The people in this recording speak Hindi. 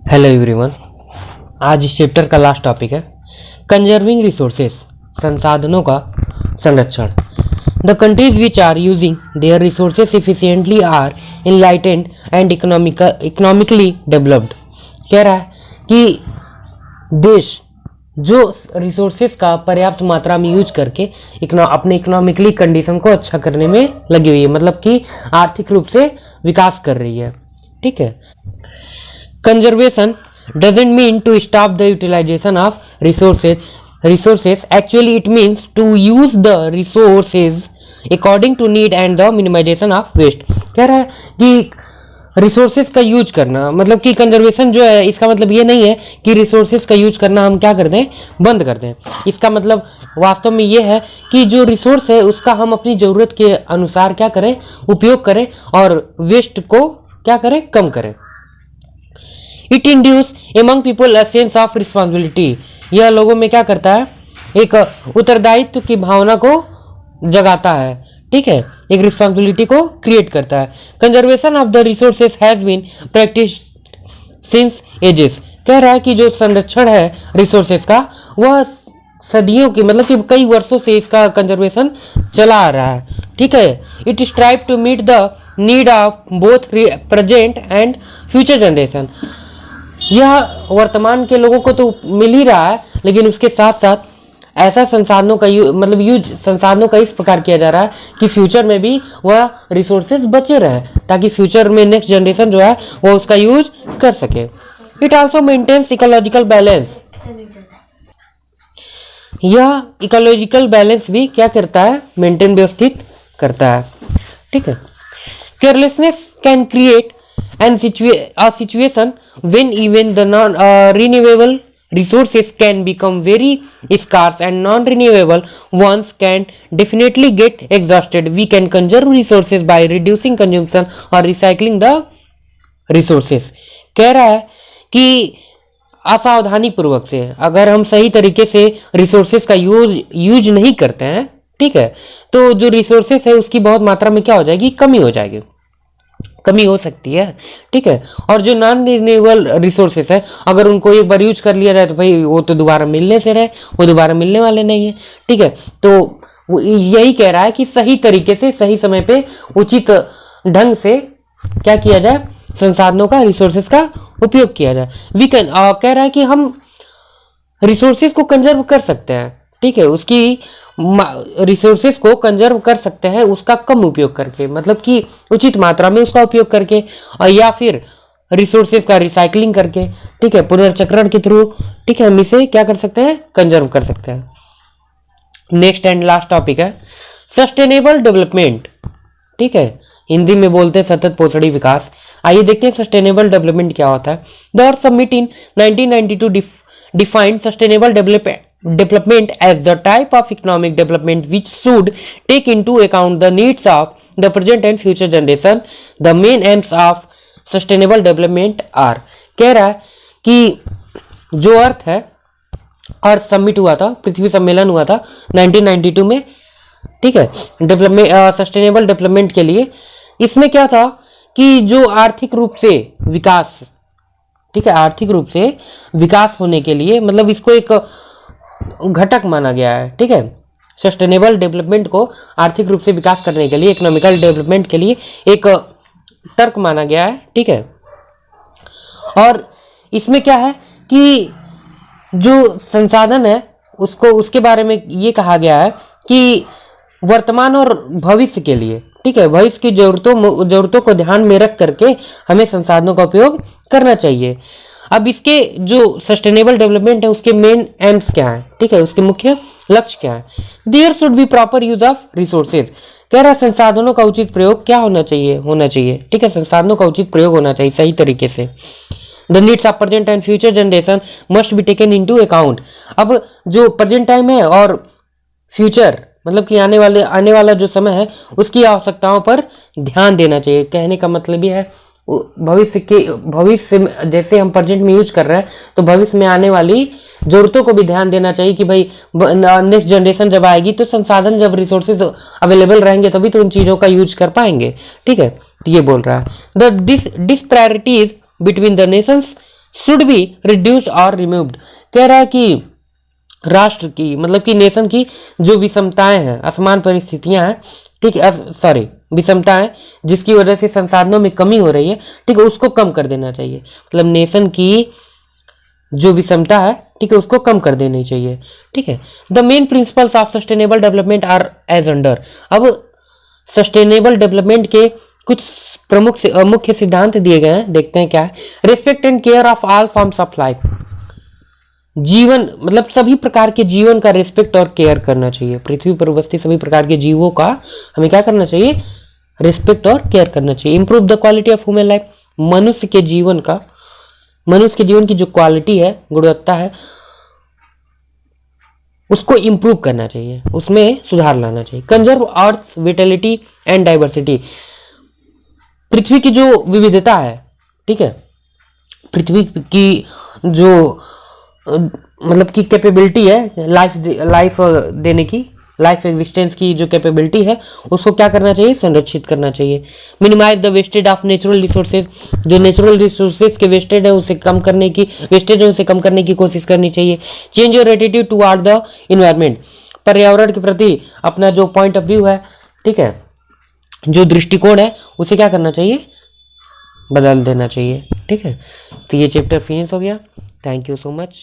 Hello everyone. आज इस चैप्टर का लास्ट टॉपिक है कंजर्विंग रिसोर्सेस, संसाधनों का संरक्षण। The countries which are using their resources efficiently are enlightened and economically developed. कह रहा है कि देश जो रिसोर्सेस का पर्याप्त मात्रा में यूज करके अपने इकोनॉमिकली कंडीशन को अच्छा करने में लगी हुई है, मतलब कि आर्थिक रूप से विकास कर रही है। ठीक है। Conservation doesn't mean to stop the utilization of resources. Actually, it means to use the resources according to need and the minimization of waste. कह रहा है कि रिसोर्सेज का यूज करना, मतलब कि कंजर्वेशन जो है इसका मतलब ये नहीं है कि रिसोर्सेज का यूज करना हम क्या कर दें, बंद कर दें। इसका मतलब वास्तव में ये है कि जो रिसोर्स है उसका हम अपनी ज़रूरत के अनुसार क्या करें, उपयोग करें और वेस्ट को क्या करें, कम करें। It induce among people a sense of responsibility. यह लोगों में क्या करता है, एक उत्तरदायित्व की भावना को जगाता है। ठीक है, एक रिस्पॉन्सिबिलिटी को क्रिएट करता है। Conservation of the resources has been practice since ages. कह रहा है कि जो संरक्षण है रिसोर्सेस का वह सदियों की, मतलब कि कई वर्षों से इसका कंजर्वेशन चला आ रहा है। ठीक है। It strive to meet the need of both present and future generation. यह वर्तमान के लोगों को तो मिल ही रहा है, लेकिन उसके साथ साथ ऐसा संसाधनों का यूज संसाधनों का इस प्रकार किया जा रहा है कि फ्यूचर में भी वह रिसोर्सेज बचे रहे, ताकि फ्यूचर में नेक्स्ट जनरेशन जो है वो उसका यूज कर सके। It also maintains ecological balance. यह इकोलॉजिकल बैलेंस भी क्या करता है, मेंटेन, व्यवस्थित करता है। ठीक है। Carelessness can create and a situation when even the non-renewable resources can become very scarce and non-renewable ones can definitely get exhausted. We can conserve resources by reducing consumption or recycling the resources. कह रहा है कि असावधानी पूर्वक से अगर हम सही तरीके से रिसोर्सेज का यूज नहीं करते हैं, ठीक है, तो जो रिसोर्सेज है उसकी बहुत मात्रा में क्या हो जाएगी, कमी हो जाएगी, कमी हो सकती है। ठीक है। और जो नॉन रिन्यूएबल रिसोर्सेस है अगर उनको एक बार यूज कर लिया जाए तो भाई वो तो दोबारा मिलने से रहे, वो दोबारा मिलने वाले नहीं है। ठीक है। तो यही कह रहा है कि सही तरीके से सही समय पे उचित ढंग से क्या किया जाए, संसाधनों का, रिसोर्सेस का उपयोग किया जाए। वी कैन कह रहा है कि हम रिसोर्सेस को कंजर्व कर सकते हैं। ठीक है। उसकी रिसोर्सेस को कंजर्व कर सकते हैं उसका कम उपयोग करके, मतलब कि उचित मात्रा में उसका उपयोग करके, या फिर रिसोर्सेस का रिसाइकलिंग करके। ठीक है, पुनर्चक्रण के थ्रू। ठीक है, हम इसे क्या कर सकते हैं, कंजर्व कर सकते हैं। नेक्स्ट एंड लास्ट टॉपिक है सस्टेनेबल डेवलपमेंट। ठीक है, हिंदी में बोलते हैं सतत पोषणी विकास। आइए देखते हैं सस्टेनेबल डेवलपमेंट क्या होता है। The earth summit in 1992 defined sustainable development as the type of economic development which should take into account the needs of the present and future generation. The main aims of sustainable development are, कह रहा है कि जो अर्थ है, अर्थ समिट हुआ था, पृथ्वी सम्मेलन हुआ था 1992 में। ठीक है, डेवलपमेंट, सस्टेनेबल डेवलपमेंट के लिए इसमें क्या था कि जो आर्थिक रूप से विकास, ठीक है, आर्थिक रूप से विकास होने के लिए, मतलब इसको एक घटक माना गया है। ठीक है, सस्टेनेबल डेवलपमेंट को आर्थिक रूप से विकास करने के लिए, इकोनॉमिकल डेवलपमेंट के लिए एक तर्क माना गया है। ठीक है। और इसमें क्या है कि जो संसाधन है उसको, उसके बारे में ये कहा गया है कि वर्तमान और भविष्य के लिए, ठीक है, भविष्य की जरूरतों को ध्यान में रख करके हमें संसाधनों का उपयोग करना चाहिए। अब इसके जो सस्टेनेबल डेवलपमेंट है उसके मेन एम्स क्या है, ठीक है, उसके मुख्य लक्ष्य क्या है। There should be proper use of resources. कह रहा है संसाधनों का उचित प्रयोग क्या होना चाहिए। ठीक है, संसाधनों का उचित प्रयोग होना चाहिए सही तरीके से। The needs of present and future generation must be taken into account. अब जो प्रेजेंट टाइम है और फ्यूचर, मतलब कि आने वाला जो समय है उसकी आवश्यकताओं पर ध्यान देना चाहिए। कहने का मतलब ये है भविष्य में जैसे हम प्रेजेंट में यूज कर रहे हैं तो भविष्य में आने वाली जरूरतों को भी ध्यान देना चाहिए कि भाई नेक्स्ट जनरेशन जब आएगी तो संसाधन, जब रिसोर्सेज अवेलेबल रहेंगे तभी तो उन चीज़ों का यूज कर पाएंगे। ठीक है, तो ये बोल रहा है the disparities between the Nations should be reduced और रिमूव्ड। कह रहा है कि राष्ट्र की मतलब कि नेशन की जो विषमताएं हैं, असमान परिस्थितियां हैं, ठीक है, सॉरी विषमताएं जिसकी वजह से संसाधनों में कमी हो रही है, ठीक है, उसको कम कर देना चाहिए। मतलब नेशन की जो विषमता है, ठीक है, उसको कम कर देनी चाहिए। ठीक है, the main principles of sustainable development are as under. अब सस्टेनेबल डेवलपमेंट के कुछ प्रमुख मुख्य सिद्धांत दिए गए हैं, देखते हैं क्या है। Respect and care of all forms of life. जीवन मतलब सभी प्रकार के जीवन का रिस्पेक्ट और केयर करना चाहिए। पृथ्वी पर उपस्थित सभी प्रकार के जीवों का हमें क्या करना चाहिए, रिस्पेक्ट और केयर करना चाहिए। Improve the quality of human life. मनुष्य के जीवन की जो क्वालिटी है, गुणवत्ता है, उसको इंप्रूव करना चाहिए, उसमें सुधार लाना चाहिए। Conserve earth vitality and diversity. पृथ्वी की जो विविधता है, ठीक है, पृथ्वी की जो मतलब की कैपेबिलिटी है लाइफ देने की, लाइफ एग्जिस्टेंस की जो कैपेबिलिटी है, उसको क्या करना चाहिए, संरक्षित करना चाहिए। Minimize the wastage of natural resources. जो नेचुरल रिसोर्सेज के वेस्टेज है उसे कम करने की कोशिश करनी चाहिए। Change your attitude toward the environment. पर्यावरण के प्रति अपना जो पॉइंट ऑफ व्यू है, ठीक है, जो दृष्टिकोण है, उसे क्या करना चाहिए, बदल देना चाहिए। ठीक है, तो ये चैप्टर फिनिश हो गया। Thank you so much.